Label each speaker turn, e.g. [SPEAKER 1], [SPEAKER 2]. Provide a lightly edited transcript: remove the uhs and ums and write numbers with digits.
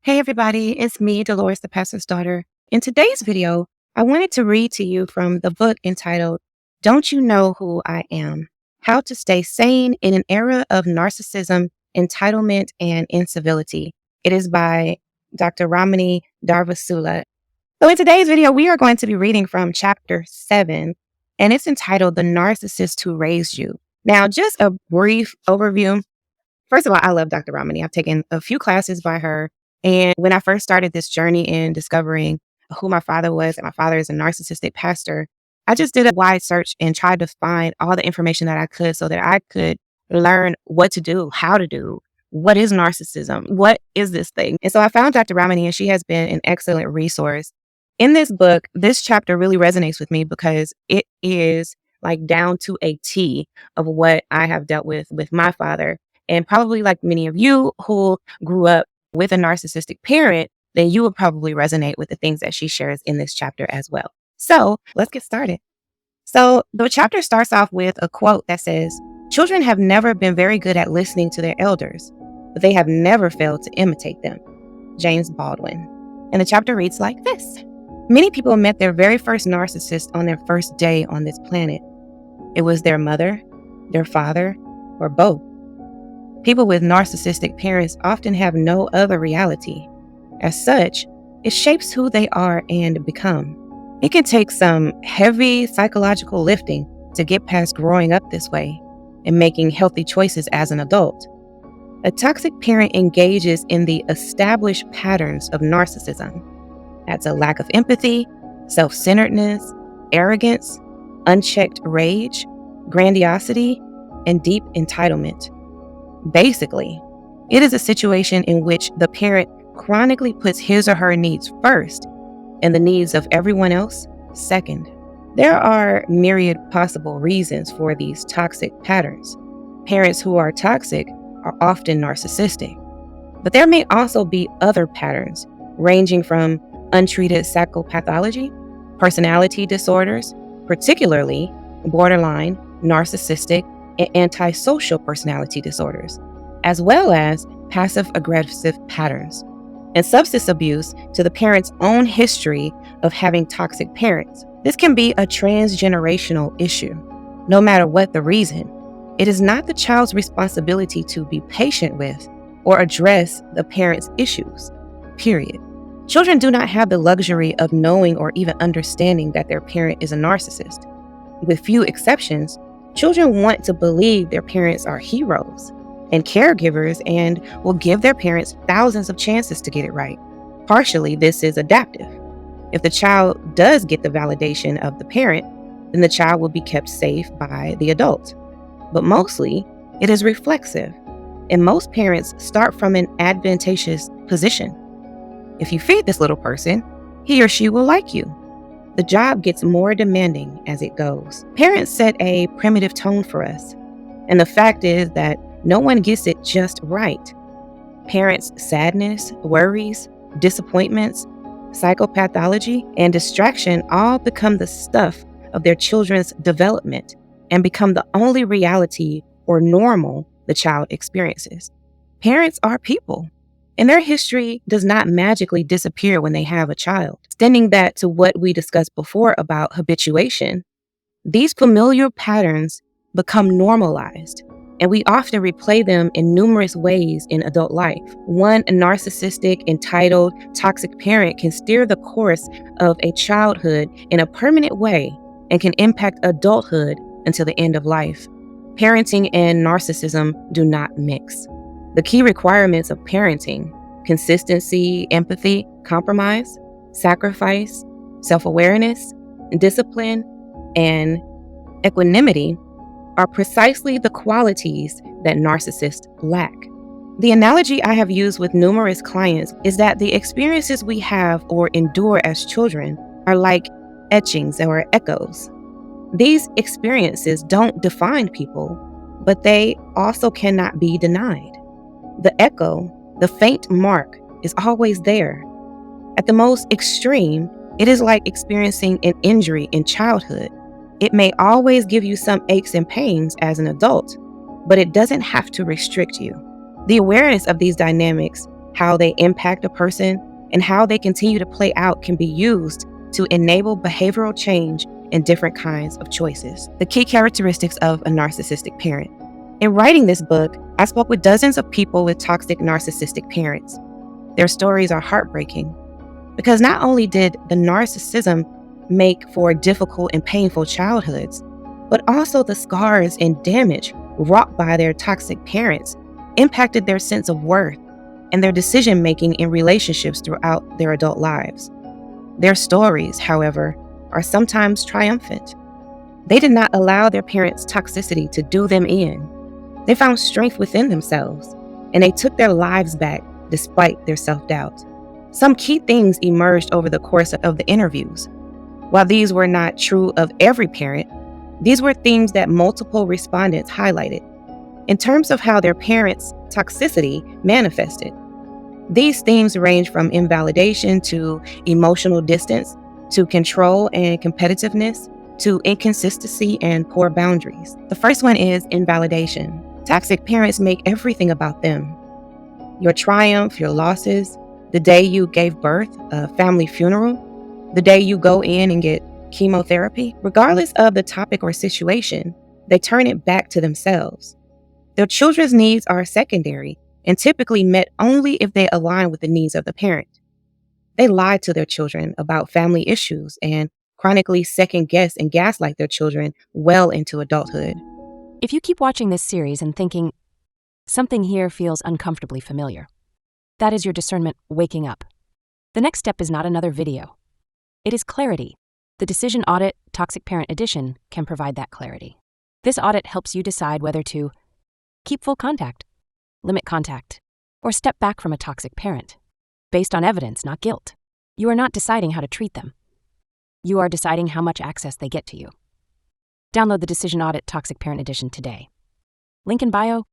[SPEAKER 1] Hey everybody, it's me, Delores, the pastor's daughter. In today's video, I wanted to read to you from the book entitled, Don't You Know Who I Am? How to Stay Sane in an Era of Narcissism, Entitlement, and Incivility. It is by Dr. Ramani Durvasula. So in today's video, we are going to be reading from chapter 7, and it's entitled The Narcissist Who Raised You. Now, just a brief overview. First of all, I love Dr. Ramani. I've taken a few classes by her. And when I first started this journey in discovering who my father was, and my father is a narcissistic pastor, I just did a wide search and tried to find all the information that I could so that I could learn what to do, how to do, what is narcissism, what is this thing. And so I found Dr. Ramani, and she has been an excellent resource. In this book, this chapter really resonates with me because it is like down to a T of what I have dealt with my father. And probably like many of you who grew up with a narcissistic parent, then you will probably resonate with the things that she shares in this chapter as well. So let's get started. So the chapter starts off with a quote that says, "Children have never been very good at listening to their elders, but they have never failed to imitate them." James Baldwin. And the chapter reads like this. Many people met their very first narcissist on their first day on this planet. It was their mother, their father, or both. People with narcissistic parents often have no other reality. As such, it shapes who they are and become. It can take some heavy psychological lifting to get past growing up this way and making healthy choices as an adult. A toxic parent engages in the established patterns of narcissism. That's a lack of empathy, self-centeredness, arrogance, unchecked rage, grandiosity, and deep entitlement. Basically, it is a situation in which the parent chronically puts his or her needs first and the needs of everyone else second. There are myriad possible reasons for these toxic patterns. Parents who are toxic are often narcissistic, but there may also be other patterns ranging from untreated psychopathology, personality disorders, particularly borderline, narcissistic, and antisocial personality disorders, as well as passive-aggressive patterns, and substance abuse to the parent's own history of having toxic parents. This can be a transgenerational issue. No matter what the reason, it is not the child's responsibility to be patient with or address the parent's issues, period. Children do not have the luxury of knowing or even understanding that their parent is a narcissist. With few exceptions, children want to believe their parents are heroes and caregivers and will give their parents thousands of chances to get it right. Partially, this is adaptive. If the child does get the validation of the parent, then the child will be kept safe by the adult. But mostly, it is reflexive, and most parents start from an advantageous position. If you feed this little person, he or she will like you. The job gets more demanding as it goes. Parents set a primitive tone for us, and the fact is that no one gets it just right. Parents' sadness, worries, disappointments, psychopathology, and distraction all become the stuff of their children's development and become the only reality or normal the child experiences. Parents are people, and their history does not magically disappear when they have a child. Extending that to what we discussed before about habituation, these familiar patterns become normalized, and we often replay them in numerous ways in adult life. One narcissistic, entitled, toxic parent can steer the course of a childhood in a permanent way and can impact adulthood until the end of life. Parenting and narcissism do not mix. The key requirements of parenting, consistency, empathy, compromise, sacrifice, self-awareness, discipline, and equanimity are precisely the qualities that narcissists lack. The analogy I have used with numerous clients is that the experiences we have or endure as children are like etchings or echoes. These experiences don't define people, but they also cannot be denied. The echo, the faint mark, is always there. At the most extreme, it is like experiencing an injury in childhood. It may always give you some aches and pains as an adult, but it doesn't have to restrict you. The awareness of these dynamics how they impact a person, and how they continue to play out can be used to enable behavioral change in different kinds of choices. The key characteristics of a narcissistic parent. In writing this book, I spoke with dozens of people with toxic narcissistic parents. Their stories are heartbreaking because not only did the narcissism make for difficult and painful childhoods, but also the scars and damage wrought by their toxic parents impacted their sense of worth and their decision-making in relationships throughout their adult lives. Their stories, however, are sometimes triumphant. They did not allow their parents' toxicity to do them in. They found strength within themselves, and they took their lives back despite their self-doubt. Some key things emerged over the course of the interviews. While these were not true of every parent, these were themes that multiple respondents highlighted. In terms of how their parents' toxicity manifested, these themes range from invalidation to emotional distance, to control and competitiveness, to inconsistency and poor boundaries. The first one is invalidation. Toxic parents make everything about them. Your triumph, your losses, the day you gave birth, a family funeral, the day you go in and get chemotherapy. Regardless of the topic or situation, they turn it back to themselves. Their children's needs are secondary and typically met only if they align with the needs of the parent. They lie to their children about family issues and chronically second-guess and gaslight their children well into adulthood.
[SPEAKER 2] If you keep watching this series and thinking, something here feels uncomfortably familiar, that is your discernment waking up. The next step is not another video. It is clarity. The Decision Audit Toxic Parent Edition can provide that clarity. This audit helps you decide whether to keep full contact, limit contact, or step back from a toxic parent, based on evidence, not guilt. You are not deciding how to treat them. You are deciding how much access they get to you. Download the Decision Audit Toxic Parent Edition today. Link in bio.